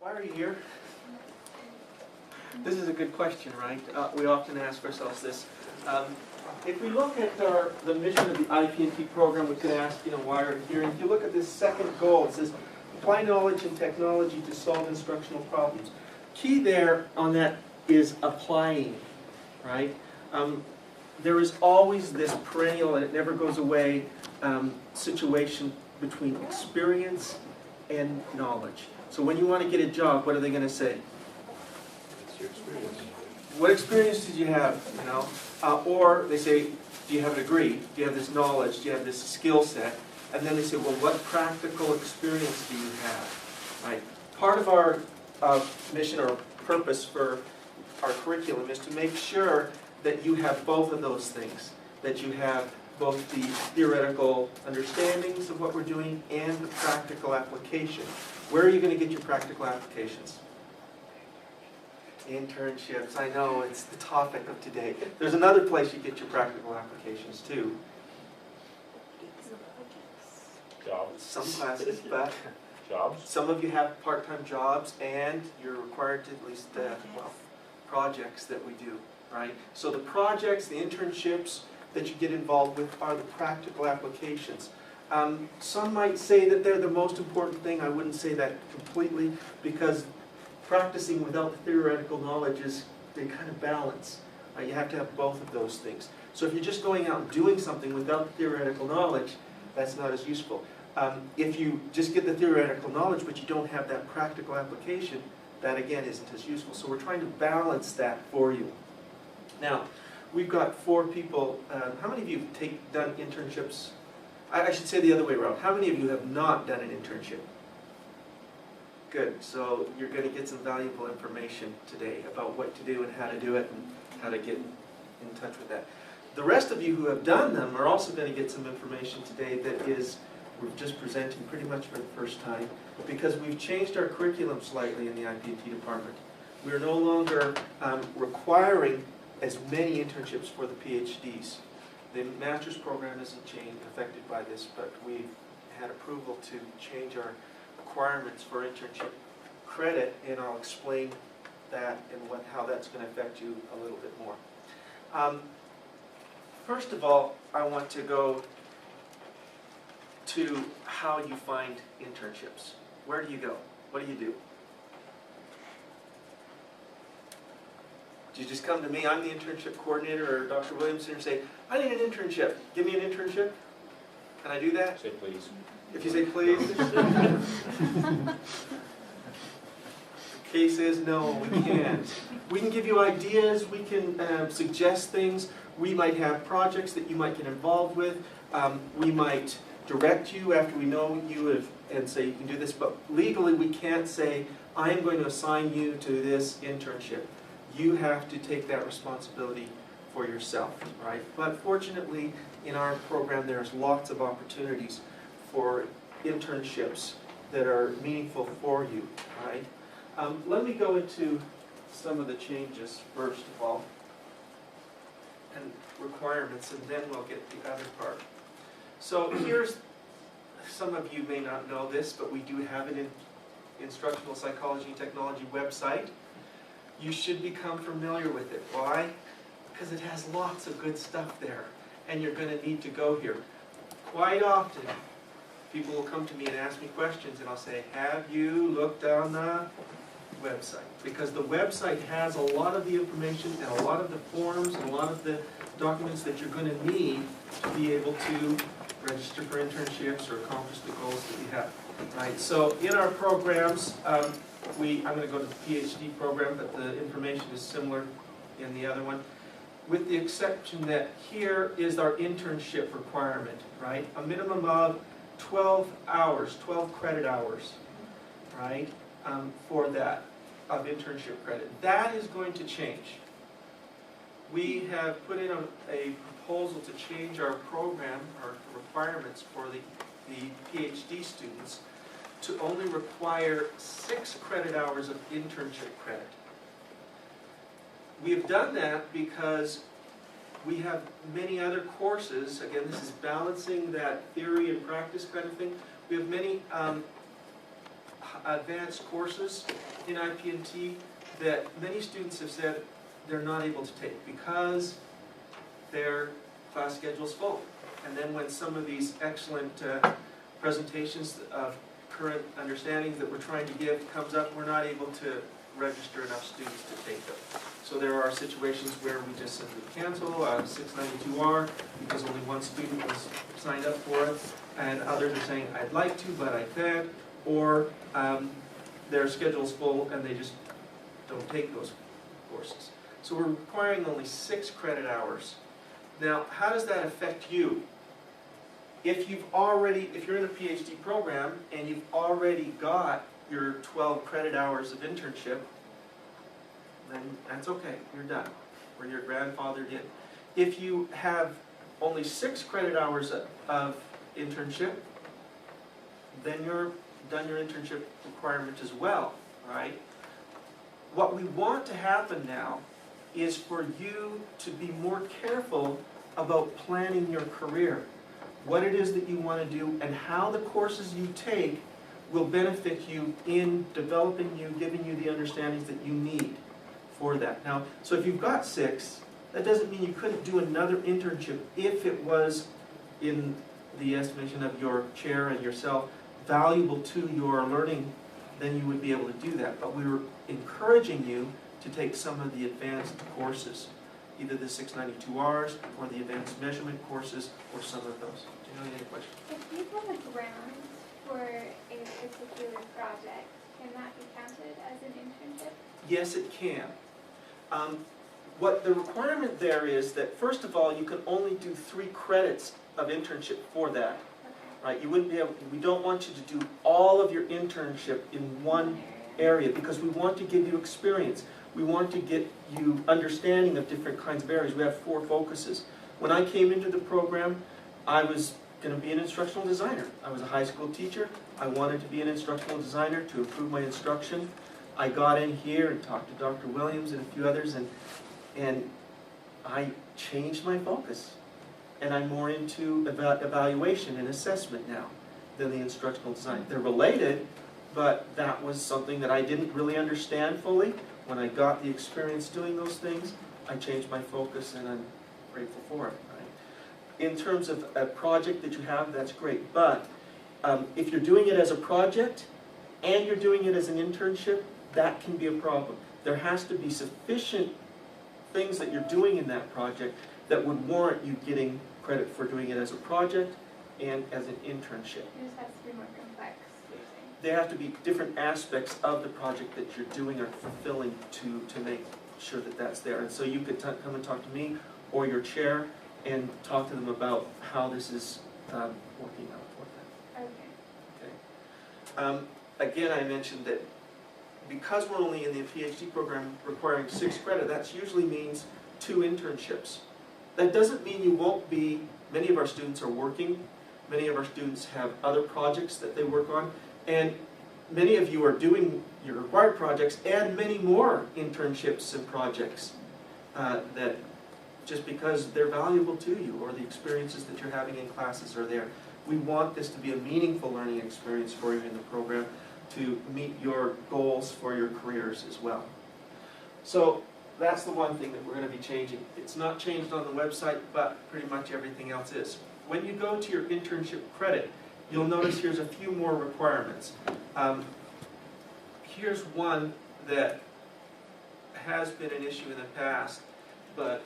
Why are you here? This is a good question, right? We often ask ourselves this. If we look at the mission of the IP&T program, we could ask, why are you here? And if you look at this second goal, it says, apply knowledge and technology to solve instructional problems. Key there on that is applying, right? There is always this perennial, and it never goes away, situation between experience and knowledge. So when you want to get a job, what are they going to say? It's your experience. What experience did you have? Or they say, do you have a degree? Do you have this knowledge? Do you have this skill set? And then they say, well, what practical experience do you have? Right? Part of our mission or purpose for our curriculum is to make sure that you have both of those things. That you have both the theoretical understandings of what we're doing and the practical application. Where are you going to get your practical applications? Internships. I know, it's the topic of today. There's another place you get your practical applications too. Jobs. Some classes, but Jobs. some of you have part-time jobs and you're required to at least, projects that we do, right? So the projects, the internships that you get involved with are the practical applications. Some might say that they're the most important thing. I wouldn't say that completely, because practicing without the theoretical knowledge they kind of balance. You have to have both of those things. So if you're just going out and doing something without the theoretical knowledge, that's not as useful. If you just get the theoretical knowledge but you don't have that practical application, that again isn't as useful. So we're trying to balance that for you. Now, we've got 4 people. How many of you have done internships? I should say the other way around. How many of you have not done an internship? Good. So you're going to get some valuable information today about what to do and how to do it and how to get in touch with that. The rest of you who have done them are also going to get some information today that is, we're just presenting pretty much for the first time, because we've changed our curriculum slightly in the IP&T department. We're no longer requiring as many internships for the PhDs. The master's program isn't affected by this, but we've had approval to change our requirements for internship credit, and I'll explain that and how that's going to affect you a little bit more. First of all, I want to go to how you find internships. Where do you go? What do you do? Do you just come to me, I'm the internship coordinator, or Dr. Williamson, and say, I need an internship. Give me an internship. Can I do that? Say please. If you say please. The case is no, we can't. We can give you ideas, we can suggest things. We might have projects that you might get involved with. We might direct you after we know you and say you can do this, but legally we can't say, I am going to assign you to this internship. You have to take that responsibility for yourself, right? But fortunately, in our program, there's lots of opportunities for internships that are meaningful for you, right? Let me go into some of the changes first of all, and requirements, and then we'll get the other part. So here's, some of you may not know this, but we do have an instructional psychology and technology website. You should become familiar with it. Why? Because it has lots of good stuff there, and you're going to need to go here. Quite often, people will come to me and ask me questions, and I'll say, have you looked on the website? Because the website has a lot of the information and a lot of the forms and a lot of the documents that you're going to need to be able to register for internships or accomplish the goals that you have. Right. So in our programs, I'm going to go to the PhD program, but the information is similar in the other one, with the exception that here is our internship requirement, right? A minimum of 12 hours, 12 credit hours, right, for that, of internship credit. That is going to change. We have put in a proposal to change our program, our requirements for the PhD students to only require 6 credit hours of internship credit. We have done that because we have many other courses. Again, this is balancing that theory and practice kind of thing. We have many advanced courses in IP&T that many students have said they're not able to take because their class schedule's full. And then when some of these excellent presentations of current understandings that we're trying to give comes up, we're not able to register enough students to take them. So there are situations where we just simply cancel 692R because only one student was signed up for it, and others are saying, I'd like to, but I can't, or their schedule's full and they just don't take those courses. So we're requiring only 6 credit hours. Now, how does that affect you? If you're in a PhD program and you've already got your 12 credit hours of internship, then that's okay, you're done, or you're grandfathered in. If you have only 6 credit hours of internship, then you're done your internship requirement as well, right? What we want to happen now is for you to be more careful about planning your career, what it is that you want to do, and how the courses you take will benefit you in developing you, giving you the understandings that you need for that. Now, so if you've got 6, that doesn't mean you couldn't do another internship if it was, in the estimation of your chair and yourself, valuable to your learning, then you would be able to do that. But we were encouraging you to take some of the advanced courses, either the 692Rs or the advanced measurement courses or some of those. Do you know any questions? If you have a grant for a particular project, can that be counted as an internship? Yes, it can. What the requirement there is that, first of all, you can only do 3 credits of internship for that. Right? You wouldn't be able, we don't want you to do all of your internship in one area because we want to give you experience. We want to get you understanding of different kinds of areas. We have 4 focuses. When I came into the program, I was going to be an instructional designer. I was a high school teacher. I wanted to be an instructional designer to improve my instruction. I got in here and talked to Dr. Williams and a few others, and I changed my focus. And I'm more into evaluation and assessment now than the instructional design. They're related, but that was something that I didn't really understand fully. When I got the experience doing those things, I changed my focus, and I'm grateful for it. Right? In terms of a project that you have, that's great. But if you're doing it as a project and you're doing it as an internship, that can be a problem. There has to be sufficient things that you're doing in that project that would warrant you getting credit for doing it as a project and as an internship. It just has to be more complex, you're saying. There have to be different aspects of the project that you're doing or fulfilling to make sure that that's there. And so you could come and talk to me or your chair and talk to them about how this is working out for them. Okay. Okay. Again, I mentioned that because we're only in the PhD program requiring 6 credit, that usually means 2 internships. That doesn't mean you won't be, many of our students are working, many of our students have other projects that they work on, and many of you are doing your required projects and many more internships and projects that just because they're valuable to you or the experiences that you're having in classes are there. We want this to be a meaningful learning experience for you in the program to meet your goals for your careers as well. So that's the one thing that we're going to be changing. It's not changed on the website, but pretty much everything else is. When you go to your internship credit, you'll notice here's a few more requirements. Here's one that has been an issue in the past, but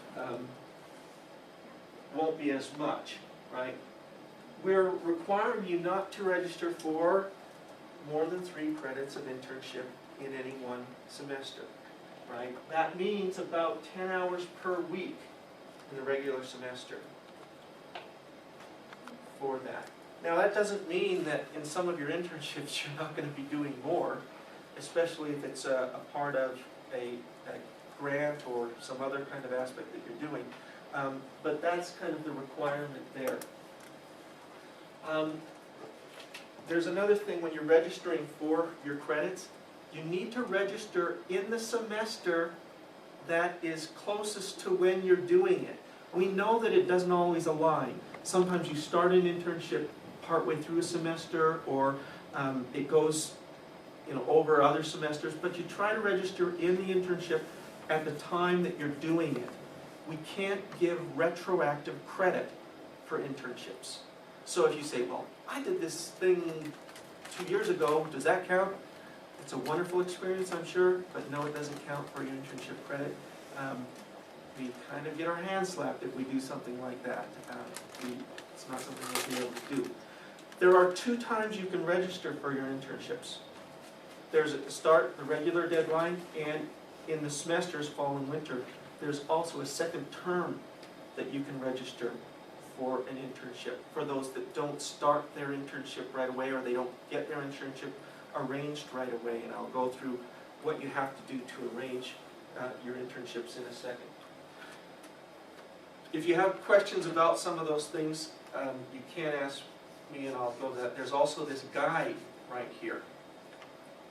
won't be as much, right? We're requiring you not to register for more than 3 credits of internship in any one semester, right? That means about 10 hours per week in the regular semester for that. Now that doesn't mean that in some of your internships you're not going to be doing more, especially if it's a part of a grant or some other kind of aspect that you're doing. But that's kind of the requirement there. There's another thing when you're registering for your credits. You need to register in the semester that is closest to when you're doing it. We know that it doesn't always align. Sometimes you start an internship partway through a semester, or it goes over other semesters, but you try to register in the internship at the time that you're doing it. We can't give retroactive credit for internships. So if you say, well, I did this thing 2 years ago, does that count? It's a wonderful experience, I'm sure, but no, it doesn't count for your internship credit. We kind of get our hands slapped if we do something like that. It's not something we'll be able to do. There are 2 times you can register for your internships. There's at the start, the regular deadline, and in the semesters, fall and winter, there's also a second term that you can register for an internship for those that don't start their internship right away or they don't get their internship arranged right away. And I'll go through what you have to do to arrange your internships in a second. If you have questions about some of those things, you can ask me and I'll go to that. There's also this guide right here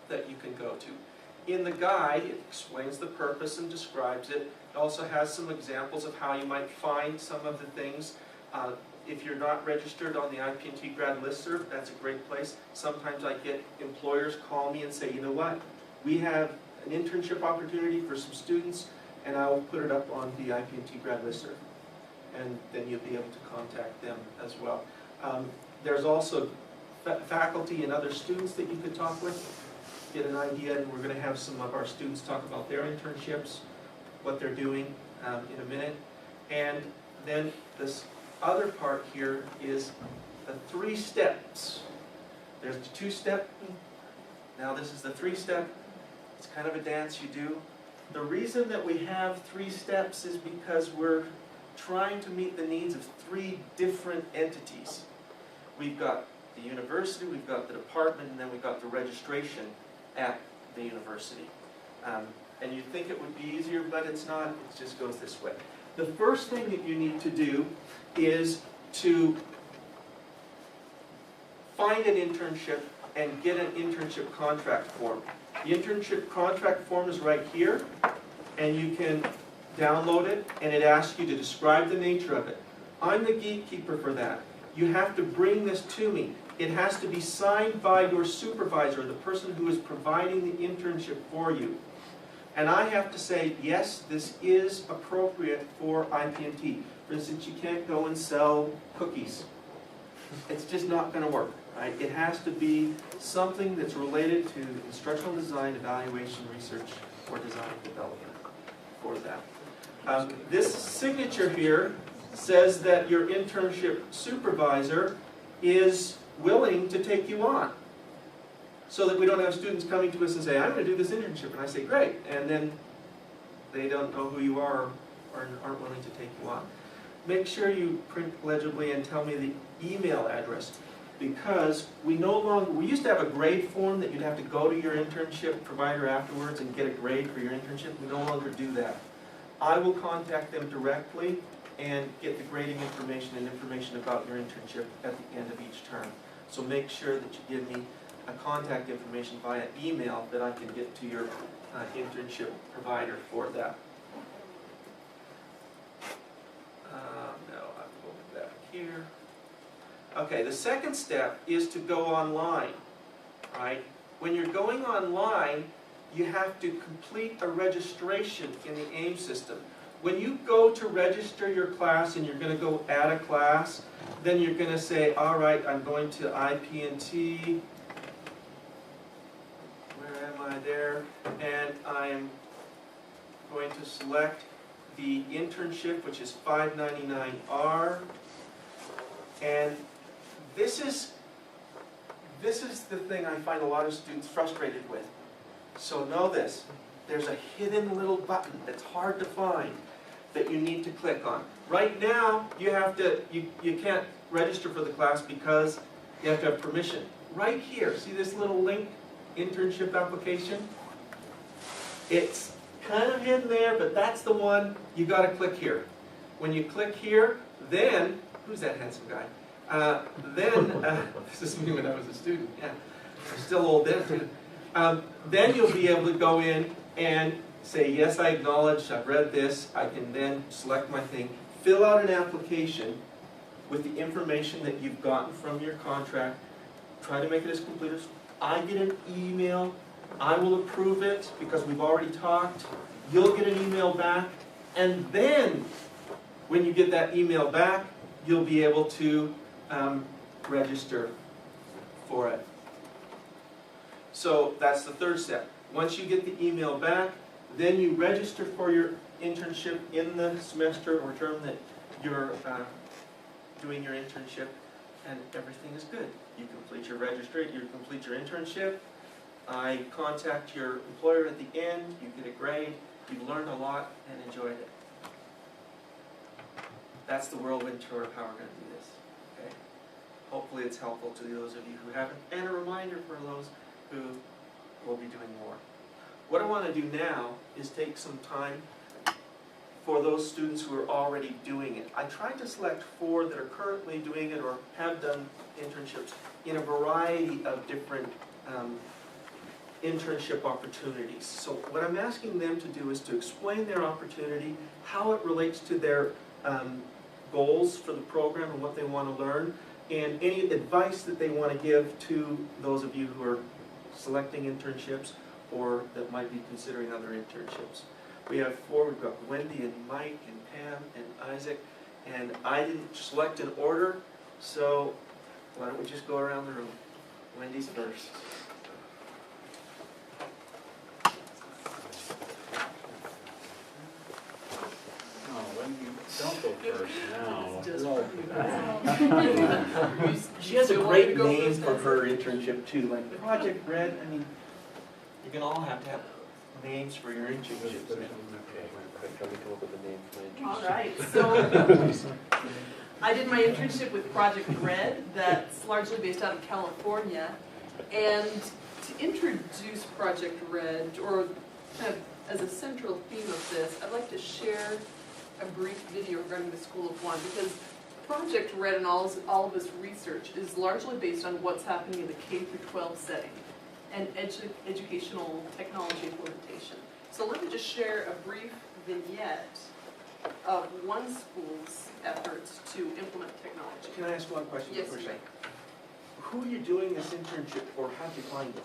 that you can go to. In the guide, it explains the purpose and describes it. It also has some examples of how you might find some of the things. If you're not registered on the IP&T grad listserv, that's a great place. Sometimes I get employers call me and say, you know what, we have an internship opportunity for some students, and I will put it up on the IP&T grad listserv. And then you'll be able to contact them as well. There's also faculty and other students that you could talk with, get an idea, and we're going to have some of our students talk about their internships, what they're doing in a minute. And then this other part here is the 3 steps. There's the 2-step, now this is the 3-step. It's kind of a dance you do. The reason that we have 3 steps is because we're trying to meet the needs of 3 different entities. We've got the university, we've got the department, and then we've got the registration at the university. And you'd think it would be easier, but it's not. It just goes this way. The first thing that you need to do is to find an internship and get an internship contract form. The internship contract form is right here, and you can download it, and it asks you to describe the nature of it. I'm the gatekeeper for that. You have to bring this to me. It has to be signed by your supervisor, the person who is providing the internship for you. And I have to say, yes, this is appropriate for IP&T. For instance, you can't go and sell cookies. It's just not going to work. Right? It has to be something that's related to instructional design, evaluation, research, or design development for that. This signature here says that your internship supervisor is willing to take you on, so that we don't have students coming to us and say, I'm going to do this internship, and I say, great, and then they don't know who you are or aren't willing to take you on. Make sure you print legibly and tell me the email address, because we used to have a grade form that you'd have to go to your internship provider afterwards and get a grade for your internship. We no longer do that. I will contact them directly and get the grading information and information about your internship at the end of each term. So make sure that you give me a contact information via email that I can get to your internship provider for that. No, I'm going back here. Okay, the second step is to go online, right? When you're going online, you have to complete a registration in the AIM system. When you go to register your class and you're going to go add a class, then you're going to say, all right, I'm going to IP&T. Where am I there? And I'm going to select the internship, which is 599R. And this is the thing I find a lot of students frustrated with. So know this, there's a hidden little button that's hard to find that you need to click on. Right now, you can't register for the class because you have to have permission. Right here, see this little link, internship application? It's kind of hidden there, but that's the one. You got to click here. When you click here, then, who's that handsome guy? This is me when I was a student, yeah. I'm still old then, too. Then you'll be able to go in and say, yes, I acknowledge, I've read this. I can then select my thing, fill out an application with the information that you've gotten from your contract, try to make it as complete as I get an email I will approve it because we've already talked. You'll get an email back, and then when you get that email back, you'll be able to register for it. So that's the third step. Once you get the email back, then you register for your internship in the semester or term that you're doing your internship, and everything is good. You complete your registry, you complete your internship. I contact your employer at the end, you get a grade, you've learned a lot and enjoyed it. That's the whirlwind tour of how we're going to do this. Okay? Hopefully it's helpful to those of you who haven't, and a reminder for those who will be doing more. What I want to do now is take some time for those students who are already doing it. I tried to select 4 that are currently doing it or have done internships in a variety of different internship opportunities. So what I'm asking them to do is to explain their opportunity, how it relates to their goals for the program and what they want to learn, and any advice that they want to give to those of you who are selecting internships or that might be considering other internships. We have 4, we've got Wendy and Mike and Pam and Isaac, and I didn't select an order, so why don't we just go around the room. Wendy's first. Don't go first now. She has a great name for her internship too, like Project Red. I mean, you're gonna all have to have names for your internships. Can we come up with a name for my All right, so I did my internship with Project Red, that's largely based out of California. And to introduce Project Red, or kind of as a central theme of this, I'd like to share a brief video regarding the School of One, because Project Red and all of this research is largely based on what's happening in the K-12 setting and educational technology implementation. So let me just share a brief vignette of one school's efforts to implement technology. Can I ask one question? Yes, for a you second? Who are you doing this internship for? How'd you find it?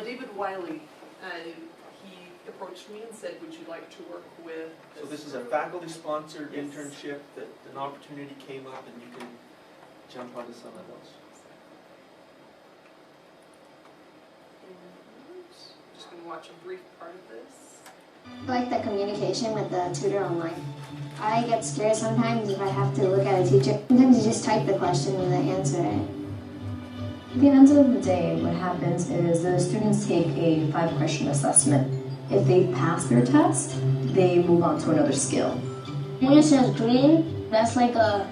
David Wiley, he approached me and said, would you like to work with So this is a faculty-sponsored Yes. internship that an opportunity came up and you can jump onto some of those. Just going to watch a brief part of this. I like the communication with the tutor online. I get scared sometimes if I have to look at a teacher. Sometimes you just type the question and they answer it. At the end of the day, what happens is the students take a 5-question assessment. If they pass their test, they move on to another skill. When it says green, that's like a...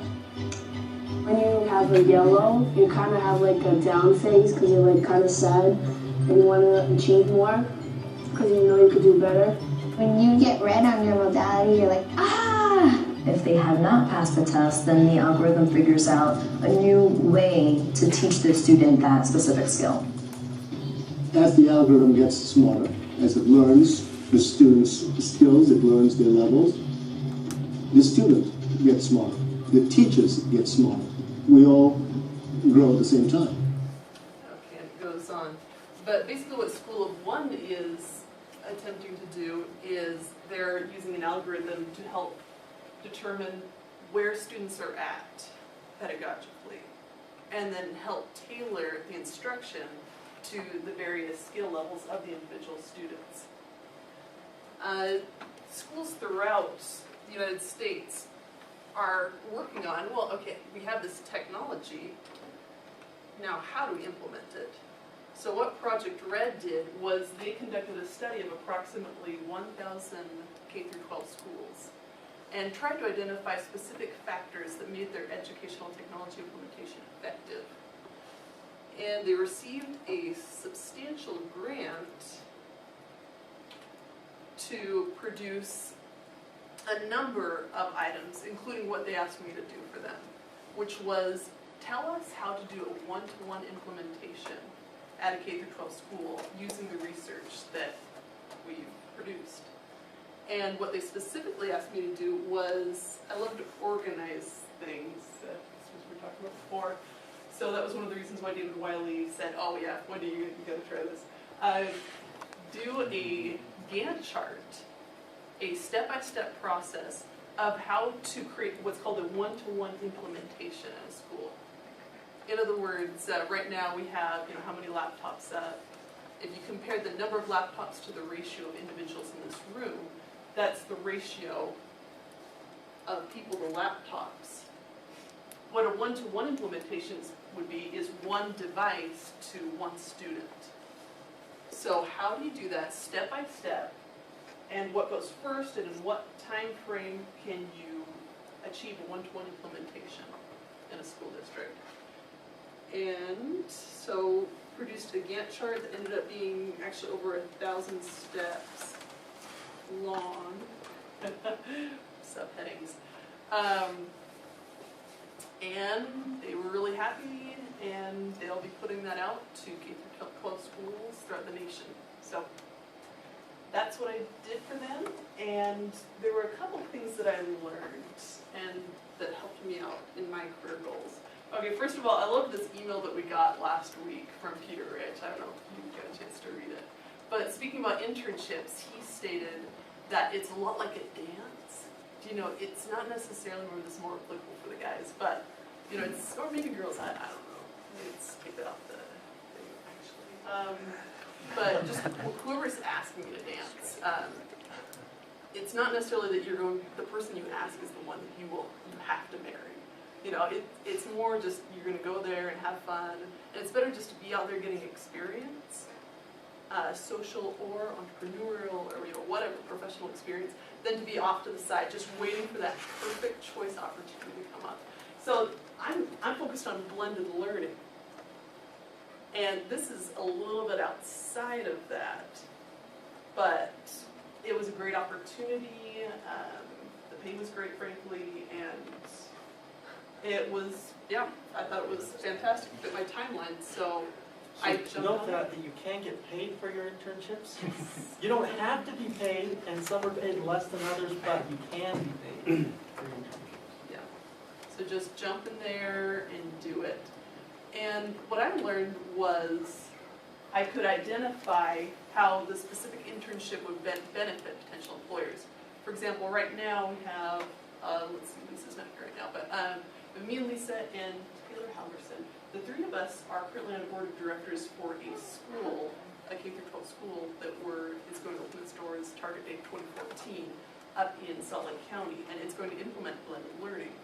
When you have a yellow, you kind of have like a down phase because you're like kind of sad and you want to achieve more because you know you could do better. When you get red on your modality, you're like, ah! If they have not passed the test, then the algorithm figures out a new way to teach the student that specific skill. As the algorithm gets smarter, as it learns the student's skills, it learns their levels, the student gets smarter, the teachers get smarter. We all grow at the same time. Okay, and it goes on. But basically what School of One is attempting to do is they're using an algorithm to help determine where students are at pedagogically, and then help tailor the instruction to the various skill levels of the individual students. Schools throughout the United States are working on, well, okay, we have this technology, now how do we implement it? So what Project Red did was they conducted a study of approximately 1,000 K-12 schools and tried to identify specific factors that made their educational technology implementation effective. And they received a substantial grant to produce a number of items, including what they asked me to do for them, which was tell us how to do a one-to-one implementation at a K-12 school using the research that we've produced. And what they specifically asked me to do was, I love to organize things, as we were talking about before. So that was one of the reasons why David Wiley said, oh yeah, Wendy, you gotta try this. do a Gantt chart, a step-by-step process of how to create what's called a one-to-one implementation in a school. In other words, right now we have, how many laptops? If you compare the number of laptops to the ratio of individuals in this room, that's the ratio of people to laptops. What a one-to-one implementation would be is one device to one student. So how do you do that step by step? And what goes first, and in what time frame can you achieve a one-to-one implementation in a school district? And so produced a Gantt chart that ended up being actually over 1,000 steps long, subheadings. And they were really happy, and they'll be putting that out to K-12 schools throughout the nation. So that's what I did for them, and there were a couple of things that I learned and that helped me out in my career goals. Okay, first of all, I love this email that we got last week from Peter Rich. I don't know if you got a chance to read it. But speaking about internships, he stated that it's a lot like a dance. It's not necessarily, maybe this is more applicable for the guys, but, it's, or maybe girls, I don't know. Let's take that off the thing, actually. But just whoever's asking you to dance, it's not necessarily that the person you ask is the one that you have to marry. It's more just you're going to go there and have fun, and it's better just to be out there getting experience, social or entrepreneurial or whatever professional experience, than to be off to the side just waiting for that perfect choice opportunity to come up. So I'm focused on blended learning. And this is a little bit outside of that, but it was a great opportunity. The pay was great, frankly, and it was, I thought it was fantastic. It fit my timeline, so I jumped Note on that you can get paid for your internships. You don't have to be paid, and some are paid less than others, but you can be paid for your internships. Yeah. So just jump in there and do it. And what I learned was I could identify how the specific internship would benefit potential employers. For example, right now we have, let's see, Lisa's not here right now, but me and Lisa and Taylor Halverson, the three of us are currently on a board of directors for a school, a K-12 school that is going to open its doors target date 2014 up in Salt Lake County, and it's going to implement blended learning.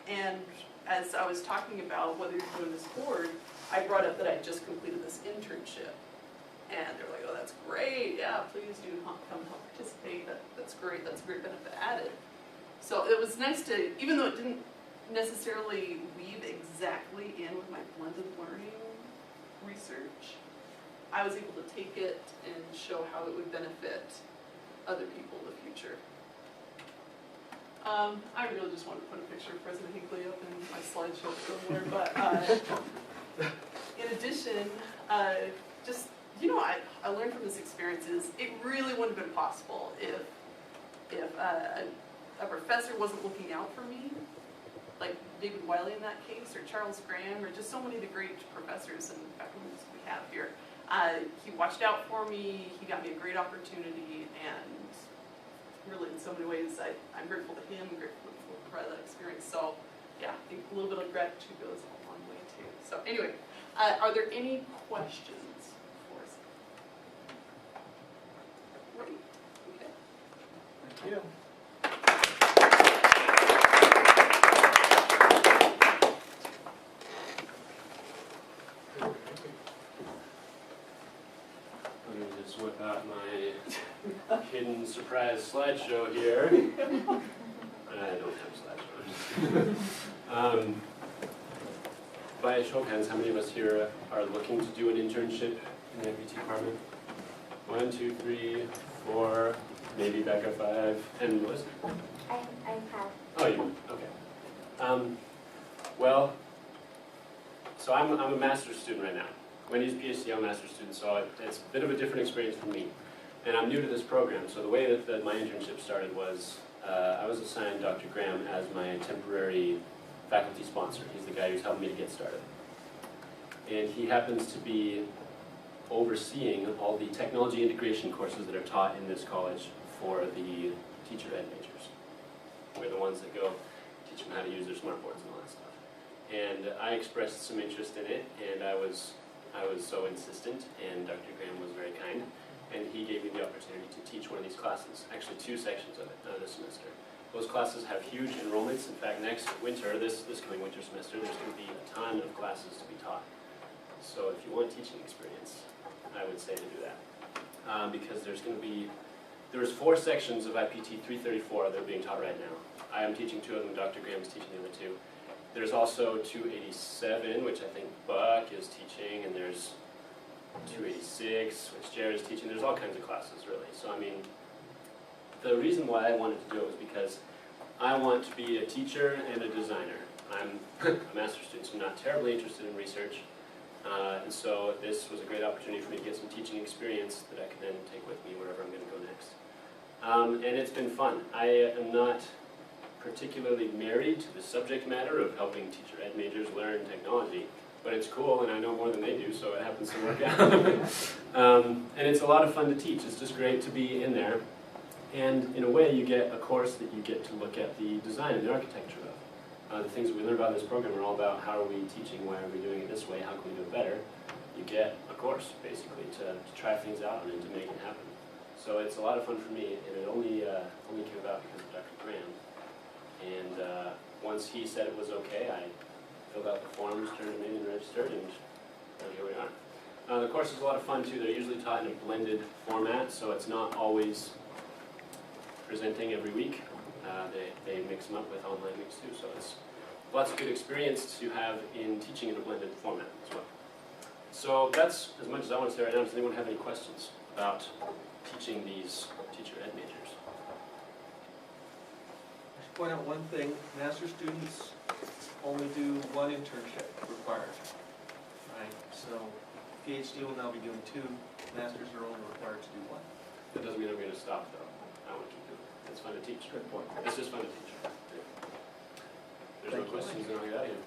And as I was talking about whether you're doing this board, I brought up that I just completed this internship. And they're like, oh, that's great. Yeah, please do come help participate. That's great. That's a great benefit added. So it was nice to, even though it didn't necessarily weave exactly in with my blended learning research, I was able to take it and show how it would benefit other people in the future. I really just wanted to put a picture of President Hinckley up in my slideshow somewhere, but in addition, just, I learned from this experience is it really wouldn't have been possible if a professor wasn't looking out for me, like David Wiley in that case, or Charles Graham, or just so many of the great professors and faculty we have here. He watched out for me, he got me a great opportunity, and really in so many ways I'm grateful to him, grateful for that experience. So yeah, I think a little bit of gratitude goes a long way too. So anyway, are there any questions for us? Great. Okay. Thank you. Let me just whip out my hidden surprise slideshow here. I don't have slideshows. By a show of hands, how many of us here are looking to do an internship in the IP&T department? 1, 2, 3, 4, maybe Becca 5, and Melissa? I have. Oh, you, okay. Well, so I'm a master's student right now. Wendy's a PhD, I'm a master's student, so it's a bit of a different experience for me. And I'm new to this program, so the way that my internship started was I was assigned Dr. Graham as my temporary faculty sponsor. He's the guy who's helped me to get started. And he happens to be overseeing all the technology integration courses that are taught in this college for the teacher ed majors. We're the ones that go teach them how to use their smartboards and all that stuff. And I expressed some interest in it, and I was so insistent, and Dr. Graham was very kind, and he gave me the opportunity to teach one of these classes, actually 2 sections of it this semester. Those classes have huge enrollments. In fact, next winter, this coming winter semester, there's going to be a ton of classes to be taught. So if you want teaching experience, I would say to do that. Because there's 4 sections of IP&T 334 that are being taught right now. I am teaching 2 of them, Dr. Graham is teaching the other 2. There's also 287, which I think Buck is teaching, and there's 286, which Jared is teaching. There's all kinds of classes, really. So, I mean, the reason why I wanted to do it was because I want to be a teacher and a designer. I'm a master's student, so I'm not terribly interested in research. And so this was a great opportunity for me to get some teaching experience that I can then take with me wherever I'm going to go next. And it's been fun. I am not particularly married to the subject matter of helping teacher ed majors learn technology, but it's cool and I know more than they do, so it happens to work out. And it's a lot of fun to teach. It's just great to be in there. And in a way, you get a course that you get to look at the design and the architecture of. The things that we learn about in this program are all about how are we teaching, why are we doing it this way, how can we do it better. You get a course, basically, to try things out and to make it happen. So it's a lot of fun for me, and it only came about because of Dr. Graham. And once he said it was okay, I filled out the forms, turned them in, and registered, and here we are. The course is a lot of fun, too. They're usually taught in a blended format, so it's not always presenting every week. They mix them up with online weeks, too, so it's lots of good experience to have in teaching in a blended format as well. So that's as much as I want to say right now. Does anyone have any questions about teaching these teacher ed majors? I should point out one thing, master's students only do 1 internship required, right? So PhD will now be doing 2, masters are only required to do 1. That doesn't mean I'm going to stop, though. I want to keep doing it. It's fun to teach. Good point. It's just fun to teach. Yeah. There's no questions, then I'll get out of here.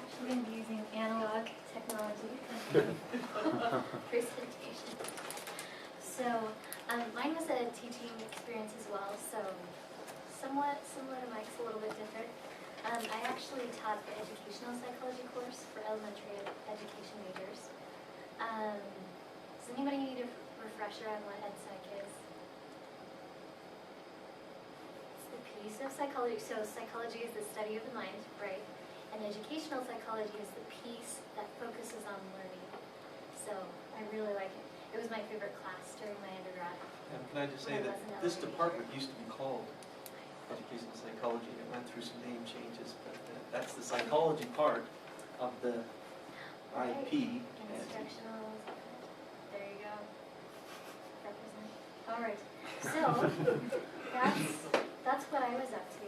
I've been using analog technology presentation. So mine was a teaching experience as well, so somewhat similar to Mike's, a little bit different. I actually taught the educational psychology course for elementary education majors. Does anybody need a refresher on what EdPsych is? It's the piece of psychology. So psychology is the study of the mind, right? And educational psychology is the piece that focuses on learning. So I really like it. It was my favorite class during my undergrad. And can I just say that this department used to be called educational psychology, and it went through some name changes, but that's the psychology part of the IP. Instructional. There you go. Represent. All right. So that's what I was up to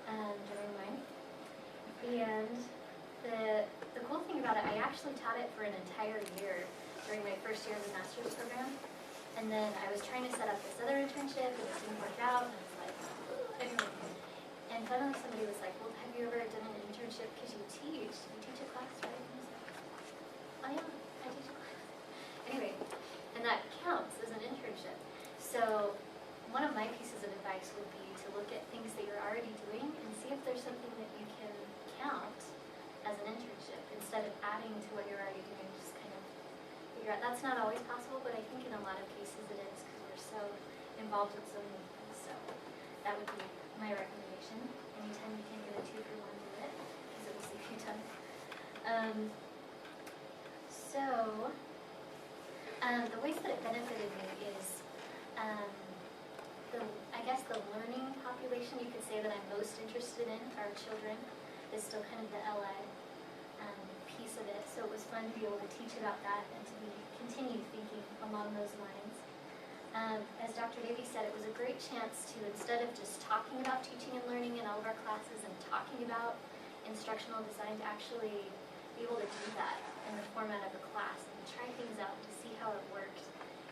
during mine. And the cool thing about it, I actually taught it for an entire year during my first year of the master's program. And then I was trying to set up this other internship, and it didn't work out. And I was like, anyway. And finally somebody was like, well, have you ever done an internship because you teach? You teach a class, right? And I was like, oh yeah, I teach a class. Anyway, and that counts as an internship. So one of my pieces of advice would be to look at things that you're already doing and see if there's something that you can count as an internship instead of adding to what you're already doing. Just kind of figure out. That's not always possible, but I think in a lot of cases it is because we're so involved with so many things. So that would be my recommendation. Anytime you can get a 2 for 1, do it because it will save you time. The ways that it benefited me is, I guess the learning population you could say that I'm most interested in, our children, is still kind of the LA piece of it. So it was fun to be able to teach about that and to continue thinking along those lines. As Dr. Davies said, it was a great chance to, instead of just talking about teaching and learning in all of our classes and talking about instructional design, to actually be able to do that in the format of a class and try things out to see how it worked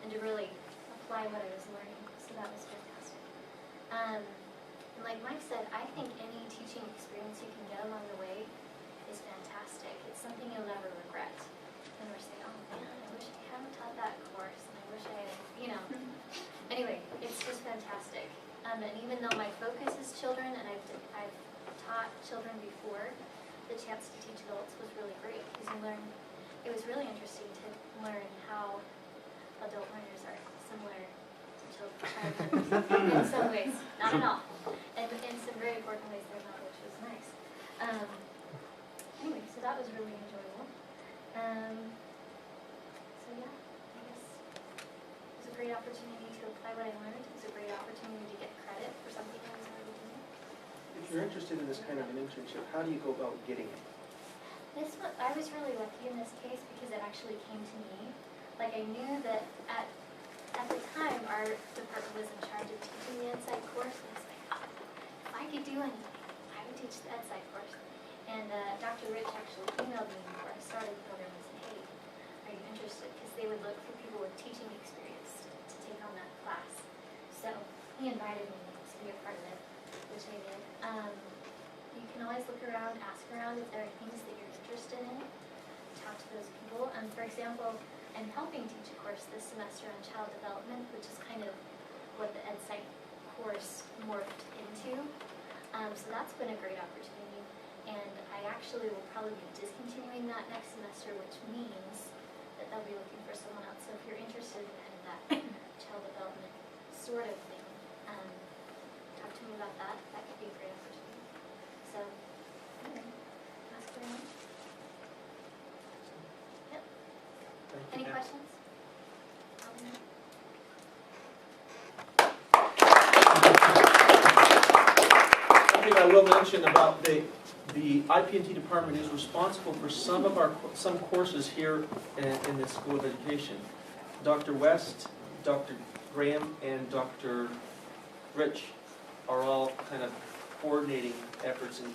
and to really apply what I was learning. So that was fantastic. And like Mike said, I think any teaching experience you can get along the way is fantastic. It's something you'll never regret. And we're saying, oh man, I wish I hadn't taught that course, and I wish I had, you know. Anyway, it's just fantastic. And even though my focus is children, and I've taught children before, the chance to teach adults was really great, because you learn, it was really interesting to learn how adult learners are similar to child learners in some ways, not at all. And in some very important ways they're not, which was nice. Anyway, so that was really enjoyable. So yeah, I guess it was a great opportunity to apply what I learned. It was a great opportunity to get credit for something I was already doing. If you're interested in this kind of an internship, how do you go about getting it? This one, I was really lucky in this case because it actually came to me. Like I knew that at the time our department was in charge of teaching the EdSci course, and I was like, oh, if I could do anything, I would teach the EdSci course. And Dr. Rich actually emailed me before I started the program and said, hey, are you interested? Because they would look for people with teaching experience to take on that class. So he invited me to be a part of it, which I did. You can always look around, ask around if there are things that you're interested in, talk to those people. For example, I'm helping teach a course this semester on child development, which is kind of what the EdSci course morphed into. So that's been a great opportunity. And I actually will probably be discontinuing that next semester, which means that they'll be looking for someone else. So if you're interested in kind of that child development sort of thing, talk to me about that. That could be a great opportunity. So, anyway, ask very much. Yep. Any questions? One thing I will mention about the IP&T department is responsible for some courses here in the School of Education. Dr. West, Dr. Graham, and Dr. Rich are all kind of coordinating efforts in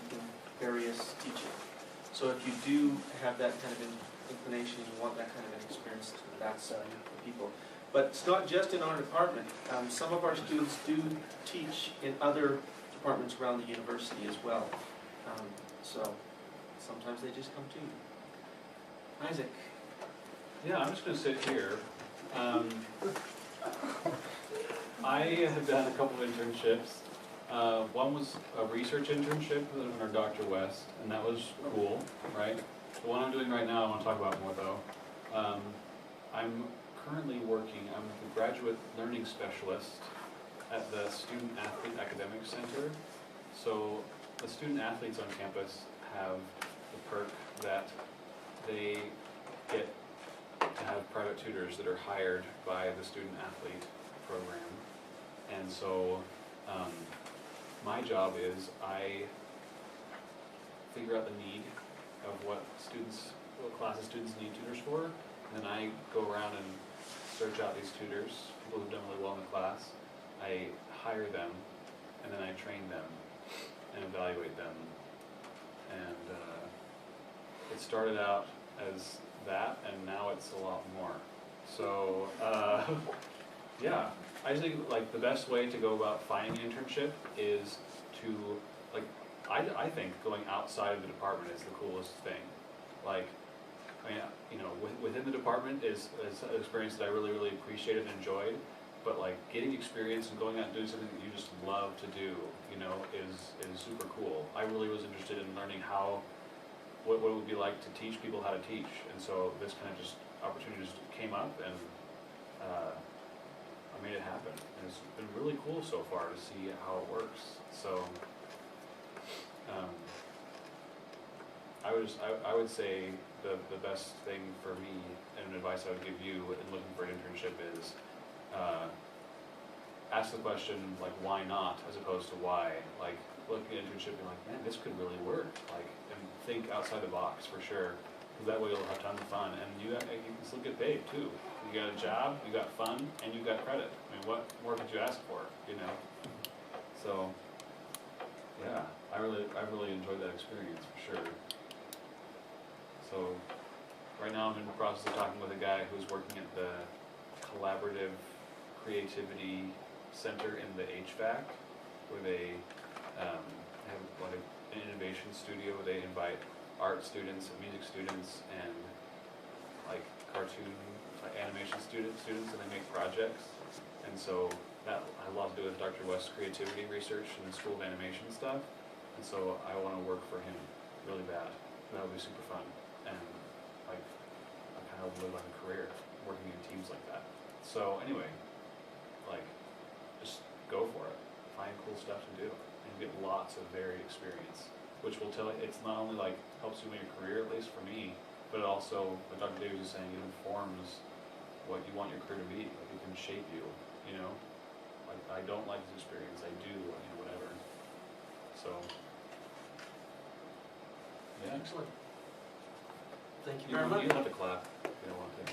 various teaching. So if you do have that kind of inclination and you want that kind of an experience, that's the people. But it's not just in our department. Some of our students do teach in other departments around the university as well. So sometimes they just come to you. Isaac. Yeah, I'm just going to sit here. I have done a couple of internships. One was a research internship under Dr. West, and that was cool, right? The one I'm doing right now I want to talk about more though. I'm currently working, I'm the graduate learning specialist at the Student Athlete Academic Center. So the student athletes on campus have the perk that they get to have private tutors that are hired by the student athlete program. And so my job is I figure out the need of what classes students need tutors for, and then I go around and search out these tutors, people who've done really well in the class. I hire them, and then I train them and evaluate them. And it started out as that, and now it's a lot more. So yeah, I just think like the best way to go about finding an internship is to I think going outside of the department is the coolest thing. Like, I mean, you know, within the department is an experience that I really, really appreciated and enjoyed. But like getting experience and going out and doing something that you just love to do, you know, is super cool. I really was interested in learning what it would be like to teach people how to teach, and so this kind of just opportunity just came up, and I made it happen. And it's been really cool so far to see how it works. So I would say the best thing for me and advice I would give you in looking for an internship is ask the question like why not as opposed to why. Like look at an internship and be like, man, this could really work. Like, and think outside the box for sure, because that way you'll have tons of fun, and you can still get paid too. You got a job, you got fun, and you got credit. I mean, what more could you ask for? You know. So yeah, I really enjoyed that experience for sure. So right now I'm in the process of talking with a guy who's working at the Collaborative Creativity Center in the HVAC, where they have like an innovation studio. They invite art students and music students and like cartoon, like animation students, and they make projects. And so that I love to do with Dr. West's creativity research and the School of Animation stuff. And so I want to work for him really bad. That would be super fun. And like I kind of live on a career working in teams like that. So anyway, like just go for it. Find cool stuff to do and get lots of varied experience, which will tell you, it's not only like helps you in your career, at least for me, but it also, like Dr. Davies is saying, it informs what you want your career to be. Like it can shape you, you know? Like I don't like this experience, I do, you know, whatever. So, yeah. Excellent. Thank you You very don't much. have to clap if you don't want to.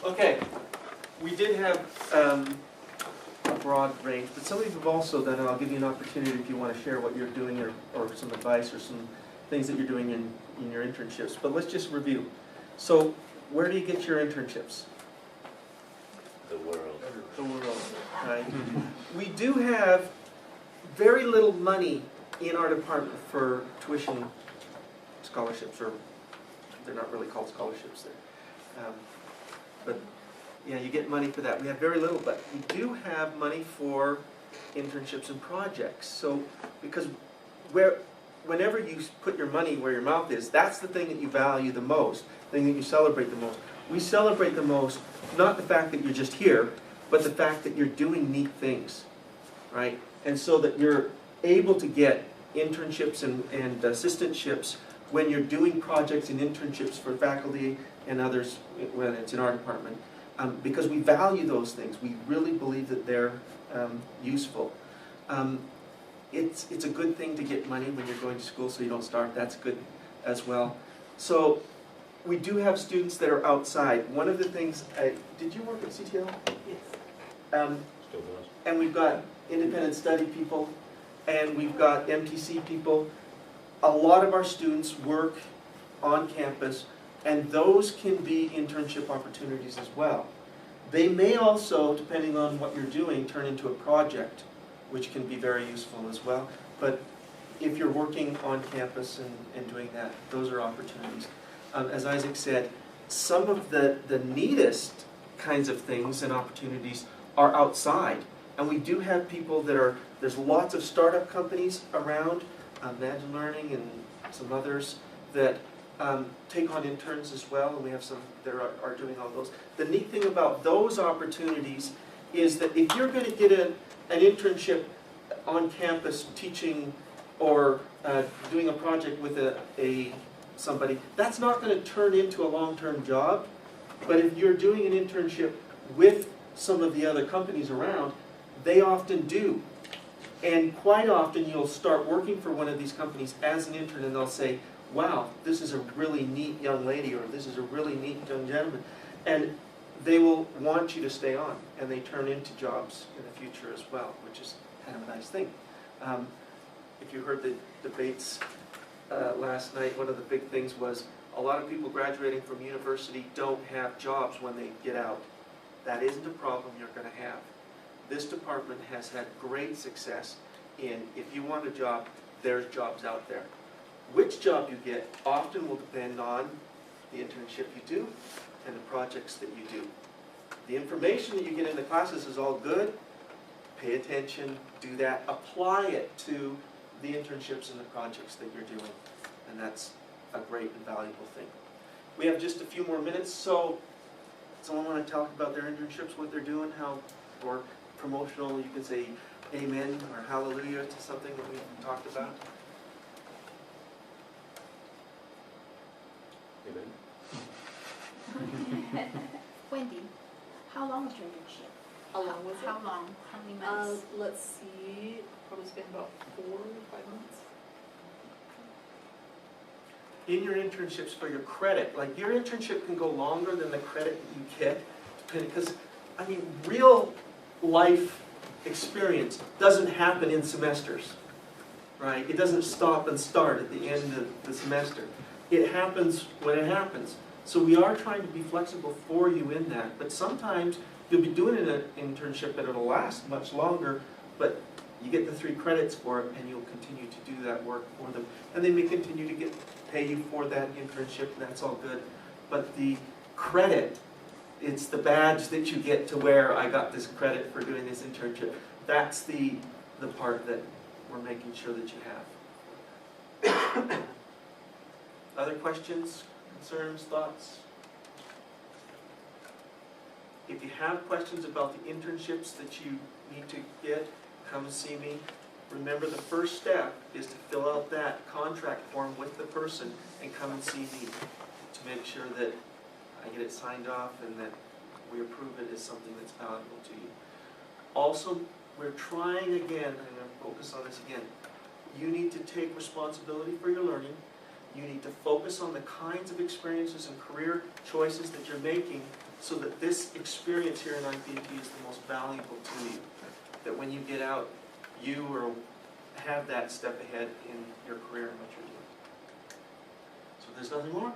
Okay, we did have a broad range, but some of you have also done, and I'll give you an opportunity if you want to share what you're doing or some advice or some things that you're doing in your internships. But let's just review. So, where do you get your internships? The world. The world, right? We do have very little money in our department for tuition scholarships, or they're not really called scholarships there. But yeah, you get money for that. We have very little, but we do have money for internships and projects. So, because whenever you put your money where your mouth is, that's the thing that you value the most, the thing that you celebrate the most. We celebrate the most, not the fact that you're just here, but the fact that you're doing neat things, right? And so that you're able to get internships and assistantships when you're doing projects and internships for faculty and others, when it's in our department, because we value those things. We really believe that they're useful. It's a good thing to get money when you're going to school so you don't starve. That's good as well. So we do have students that are outside. One of the things, did you work at CTL? Yes. Still does. And we've got independent study people, and we've got MTC people. A lot of our students work on campus, and those can be internship opportunities as well. They may also, depending on what you're doing, turn into a project, which can be very useful as well. But if you're working on campus and doing that, those are opportunities. As Isaac said, some of the neatest kinds of things and opportunities are outside. And we do have people that are, there's lots of startup companies around, Imagine Learning and some others that take on interns as well, and we have some that are doing all those. The neat thing about those opportunities is that if you're going to get an internship on campus teaching or doing a project with somebody, that's not going to turn into a long-term job. But if you're doing an internship with some of the other companies around, they often do. And quite often you'll start working for one of these companies as an intern and they'll say, wow, this is a really neat young lady, or this is a really neat young gentleman. And they will want you to stay on, and they turn into jobs in the future as well, which is kind of a nice thing. If you heard the debates last night, one of the big things was a lot of people graduating from university don't have jobs when they get out. That isn't a problem you're going to have. This department has had great success in, if you want a job, there's jobs out there. Which job you get often will depend on the internship you do and the projects that you do. The information that you get in the classes is all good. Pay attention, do that, apply it to the internships and the projects that you're doing. And that's a great and valuable thing. We have just a few more minutes, so someone want to talk about their internships, what they're doing, how, or promotional, you can say amen or hallelujah to something that we've talked about. Wendy, how long was your internship? How long was it? How long? How many months? Let's see, probably spent about 4 or 5 months. In your internships for your credit, like your internship can go longer than the credit that you get, because, I mean, real life experience doesn't happen in semesters, right? It doesn't stop and start at the end of the semester. It happens when it happens. So we are trying to be flexible for you in that, but sometimes You'll be doing an internship that it'll last much longer, but you get the 3 credits for it, and you'll continue to do that work for them. And they may continue to pay you for that internship, and that's all good. But the credit, it's the badge that you get to wear, I got this credit for doing this internship. That's the part that we're making sure that you have. Other questions, concerns, thoughts? If you have questions about the internships that you need to get, come and see me. Remember, the first step is to fill out that contract form with the person and come and see me to make sure that I get it signed off and that we approve it as something that's valuable to you. Also, we're trying again, I'm going to focus on this again, you need to take responsibility for your learning. You need to focus on the kinds of experiences and career choices that you're making so that this experience here in IP&T is the most valuable to you. That when you get out, you will have that step ahead in your career and what you're doing. So if there's nothing more,